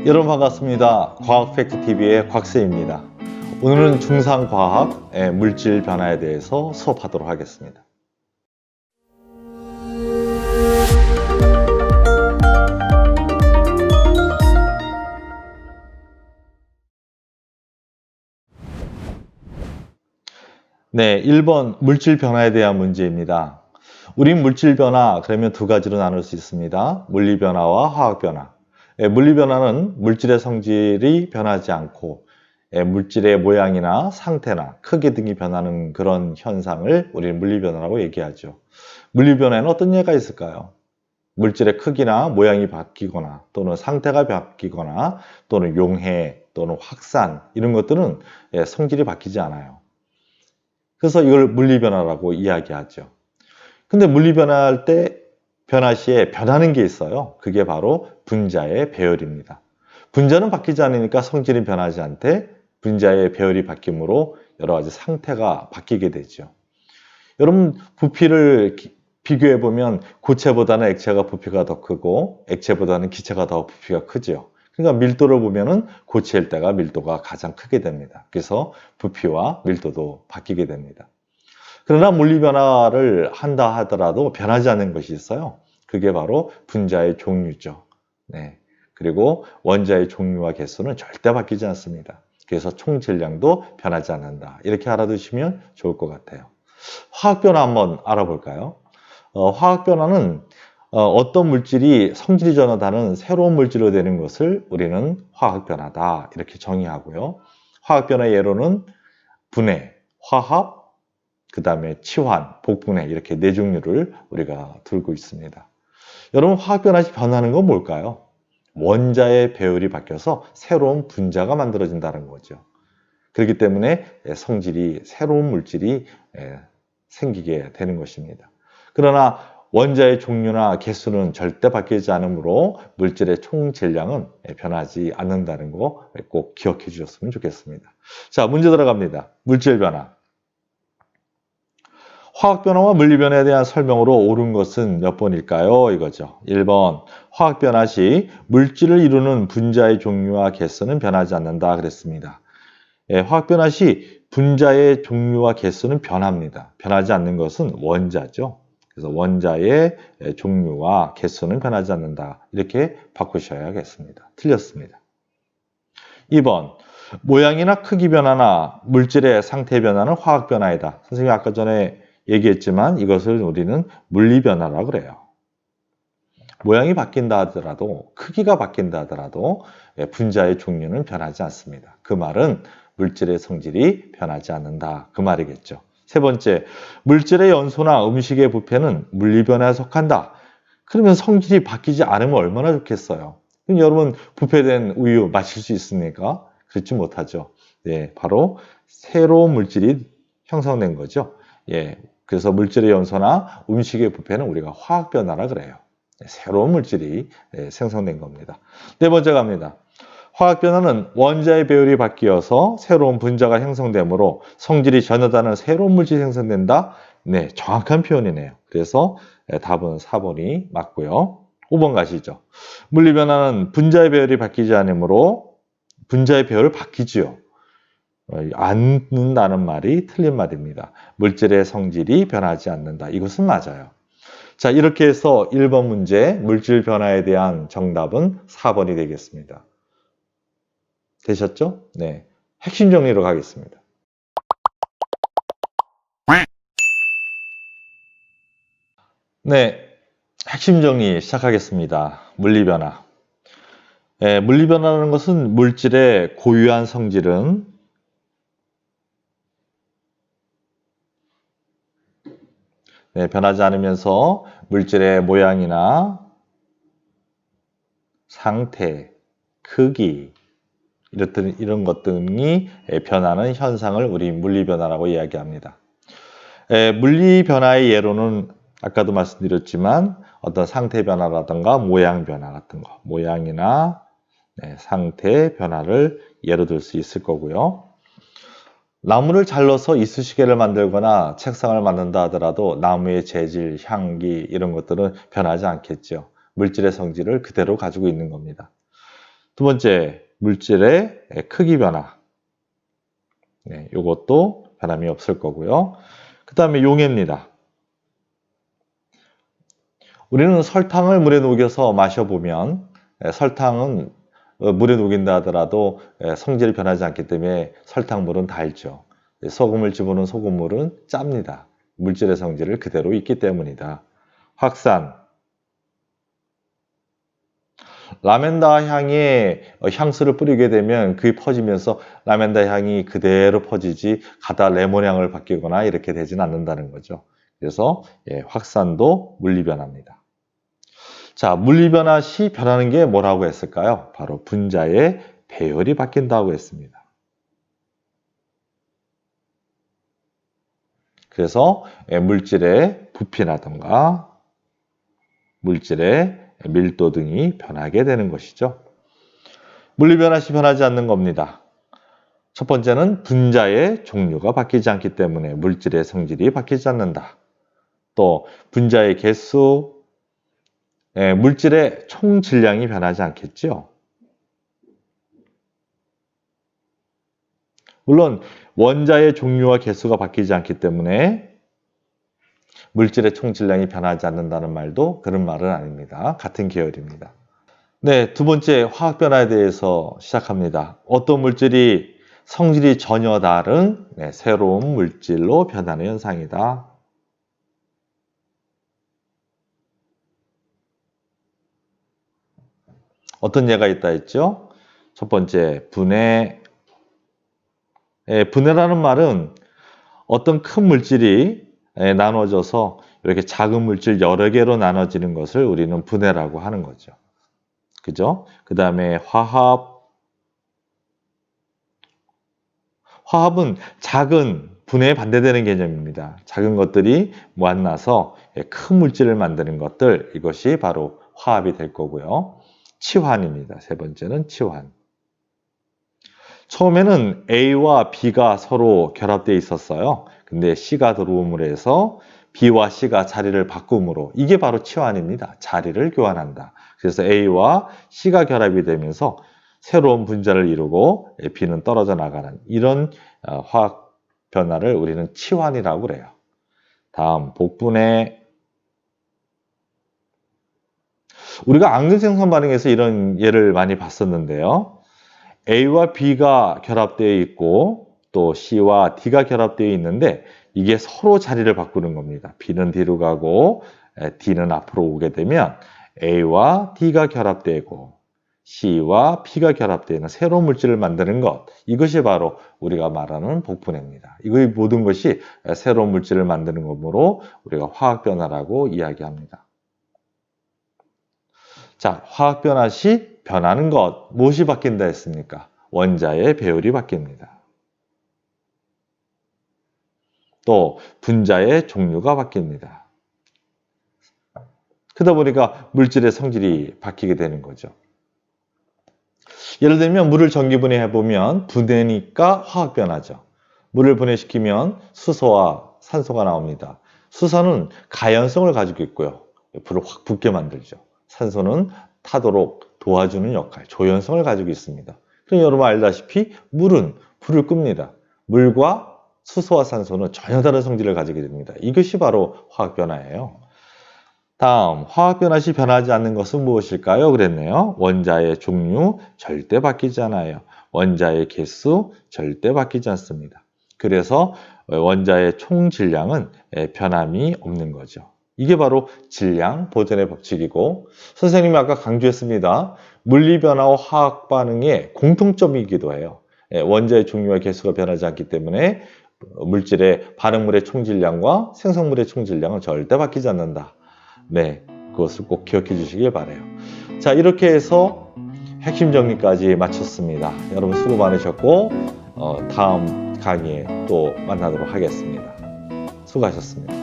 여러분 반갑습니다. 과학팩트TV의 곽쌤입니다. 오늘은 중상과학의 물질 변화에 대해서 수업하도록 하겠습니다. 네, 1번 물질 변화에 대한 문제입니다. 우린 물질 변화 그러면 두 가지로 나눌 수 있습니다. 물리 변화와 화학 변화. 물리 변화는 물질의 성질이 변하지 않고 물질의 모양이나 상태나 크기 등이 변하는 그런 현상을 우리는 물리 변화라고 얘기하죠. 물리 변화에는 어떤 예가 있을까요? 물질의 크기나 모양이 바뀌거나 또는 상태가 바뀌거나 또는 용해 또는 확산 이런 것들은 성질이 바뀌지 않아요. 그래서 이걸 물리 변화라고 이야기하죠. 근데 물리 변화할 때 변화 시에 변하는 게 있어요. 그게 바로 분자의 배열입니다. 분자는 바뀌지 않으니까 성질은 변하지 않되 분자의 배열이 바뀜으로 여러 가지 상태가 바뀌게 되죠. 여러분 부피를 비교해 보면 고체보다는 액체가 부피가 더 크고 액체보다는 기체가 더 부피가 크죠. 그러니까 밀도를 보면은 고체일 때가 밀도가 가장 크게 됩니다. 그래서 부피와 밀도도 바뀌게 됩니다. 그러나 물리 변화를 한다 하더라도 변하지 않는 것이 있어요. 그게 바로 분자의 종류죠. 네. 그리고 원자의 종류와 개수는 절대 바뀌지 않습니다. 그래서 총 질량도 변하지 않는다. 이렇게 알아두시면 좋을 것 같아요. 화학 변화 한번 알아볼까요? 화학 변화는 어떤 물질이 성질이 전혀 다른 새로운 물질로 되는 것을 우리는 화학 변화다 이렇게 정의하고요. 화학 변화의 예로는 분해, 화합, 그 다음에 치환, 복분해 이렇게 네 종류를 우리가 들고 있습니다. 여러분 화학 변화시 변하는 건 뭘까요? 원자의 배열이 바뀌어서 새로운 분자가 만들어진다는 거죠. 그렇기 때문에 성질이 새로운 물질이 생기게 되는 것입니다. 그러나 원자의 종류나 개수는 절대 바뀌지 않으므로 물질의 총 질량은 변하지 않는다는 거 꼭 기억해 주셨으면 좋겠습니다. 자, 문제 들어갑니다. 물질 변화. 화학 변화와 물리 변화에 대한 설명으로 옳은 것은 몇 번일까요? 이거죠. 1번, 화학 변화 시 물질을 이루는 분자의 종류와 개수는 변하지 않는다 그랬습니다. 화학 변화 시 분자의 종류와 개수는 변합니다. 변하지 않는 것은 원자죠. 그래서 원자의 종류와 개수는 변하지 않는다. 이렇게 바꾸셔야겠습니다. 틀렸습니다. 2번, 모양이나 크기 변화나 물질의 상태 변화는 화학 변화이다. 선생님이 아까 전에 얘기했지만 이것을 우리는 물리 변화라고 그래요. 모양이 바뀐다 하더라도 크기가 바뀐다 하더라도 분자의 종류는 변하지 않습니다. 그 말은 물질의 성질이 변하지 않는다. 그 말이겠죠. 세 번째, 물질의 연소나 음식의 부패는 물리 변화에 속한다. 그러면 성질이 바뀌지 않으면 얼마나 좋겠어요. 그럼 여러분 부패된 우유 마실 수 있습니까? 그렇지 못하죠. 예, 바로 새로운 물질이 형성된 거죠. 예, 그래서 물질의 연소나 음식의 부패는 우리가 화학 변화라 그래요. 새로운 물질이 생성된 겁니다. 네 번째 갑니다. 화학 변화는 원자의 배열이 바뀌어서 새로운 분자가 형성되므로 성질이 전혀 다른 새로운 물질이 생성된다. 네, 정확한 표현이네요. 그래서 답은 4번이 맞고요. 5번 가시죠. 물리 변화는 분자의 배열이 바뀌지 않으므로 분자의 배열을 바뀌지요. 않는다는 말이 틀린 말입니다. 물질의 성질이 변하지 않는다. 이것은 맞아요. 자, 이렇게 해서 1번 문제 물질 변화에 대한 정답은 4번이 되겠습니다. 되셨죠? 네. 핵심 정리로 가겠습니다. 네. 핵심 정리 시작하겠습니다. 물리 변화. 물리 변화라는 것은 물질의 고유한 성질은 변하지 않으면서 물질의 모양이나 상태, 크기 이런 것 등이 변하는 현상을 우리 물리 변화라고 이야기합니다. 물리 변화의 예로는 아까도 말씀드렸지만 어떤 상태 변화라든가 모양 변화 같은 거, 모양이나 상태 변화를 예로 들 수 있을 거고요. 나무를 잘라서 이쑤시개를 만들거나 책상을 만든다 하더라도 나무의 재질, 향기 이런 것들은 변하지 않겠죠. 물질의 성질을 그대로 가지고 있는 겁니다. 두 번째, 물질의 크기 변화. 네, 이것도 변함이 없을 거고요. 그 다음에 용해입니다. 우리는 설탕을 물에 녹여서 마셔보면 설탕은 물에 녹인다 하더라도 성질이 변하지 않기 때문에 설탕물은 달죠. 소금을 집어넣은 소금물은 짭니다. 물질의 성질을 그대로 있기 때문이다. 확산. 라벤더 향에 향수를 뿌리게 되면 그게 퍼지면서 라벤더 향이 그대로 퍼지지 가다 레몬 향을 바뀌거나 이렇게 되지는 않는다는 거죠. 그래서 확산도 물리변화입니다. 자, 물리변화 시 변하는 게 뭐라고 했을까요? 바로 분자의 배열이 바뀐다고 했습니다. 그래서 물질의 부피라든가 물질의 밀도 등이 변하게 되는 것이죠. 물리변화 시 변하지 않는 겁니다. 첫 번째는 분자의 종류가 바뀌지 않기 때문에 물질의 성질이 바뀌지 않는다. 또 분자의 개수, 물질의 총 질량이 변하지 않겠죠. 물론 원자의 종류와 개수가 바뀌지 않기 때문에 물질의 총 질량이 변하지 않는다는 말도 그런 말은 아닙니다. 같은 계열입니다. 네, 두 번째 화학 변화에 대해서 시작합니다. 어떤 물질이 성질이 전혀 다른 새로운 물질로 변하는 현상이다. 어떤 예가 있다 했죠? 첫 번째, 분해. 분해라는 말은 어떤 큰 물질이 나눠져서 이렇게 작은 물질 여러 개로 나눠지는 것을 우리는 분해라고 하는 거죠. 그죠? 그 다음에 화합. 화합은 작은 분해에 반대되는 개념입니다. 작은 것들이 만나서 큰 물질을 만드는 것들, 이것이 바로 화합이 될 거고요. 치환입니다. 세 번째는 치환. 처음에는 A와 B가 서로 결합되어 있었어요. 근데 C가 들어옴으로 해서 B와 C가 자리를 바꿈으로 이게 바로 치환입니다. 자리를 교환한다. 그래서 A와 C가 결합이 되면서 새로운 분자를 이루고 B는 떨어져 나가는 이런 화학 변화를 우리는 치환이라고 그래요. 다음 복분해. 우리가 앙금생성 반응에서 이런 예를 많이 봤었는데요. A와 B가 결합되어 있고 또 C와 D가 결합되어 있는데 이게 서로 자리를 바꾸는 겁니다. B는 뒤로 가고 D는 앞으로 오게 되면 A와 D가 결합되고 C와 P가 결합되는 새로운 물질을 만드는 것, 이것이 바로 우리가 말하는 복분해입니다. 이 모든 것이 새로운 물질을 만드는 것으로 우리가 화학 변화라고 이야기합니다. 자, 화학 변화 시 변하는 것, 무엇이 바뀐다 했습니까? 원자의 배율이 바뀝니다. 또 분자의 종류가 바뀝니다. 그러다 보니까 물질의 성질이 바뀌게 되는 거죠. 예를 들면 물을 전기분해해 보면 분해니까 화학 변화죠. 물을 분해시키면 수소와 산소가 나옵니다. 수소는 가연성을 가지고 있고요. 불을 확 붙게 만들죠. 산소는 타도록 도와주는 역할, 조연성을 가지고 있습니다. 그럼 여러분 알다시피 물은 불을 끕니다. 물과 수소와 산소는 전혀 다른 성질을 가지게 됩니다. 이것이 바로 화학 변화예요. 다음, 화학 변화 시 변하지 않는 것은 무엇일까요? 그랬네요. 원자의 종류 절대 바뀌지 않아요. 원자의 개수 절대 바뀌지 않습니다. 그래서 원자의 총 질량은 변함이 없는 거죠. 이게 바로 질량 보존의 법칙이고, 선생님이 아까 강조했습니다. 물리 변화와 화학 반응의 공통점이기도 해요. 원자의 종류와 개수가 변하지 않기 때문에 물질의 반응물의 총 질량과 생성물의 총 질량은 절대 바뀌지 않는다. 네, 그것을 꼭 기억해 주시길 바라요. 자, 이렇게 해서 핵심 정리까지 마쳤습니다. 여러분 수고 많으셨고 다음 강의에 또 만나도록 하겠습니다. 수고하셨습니다.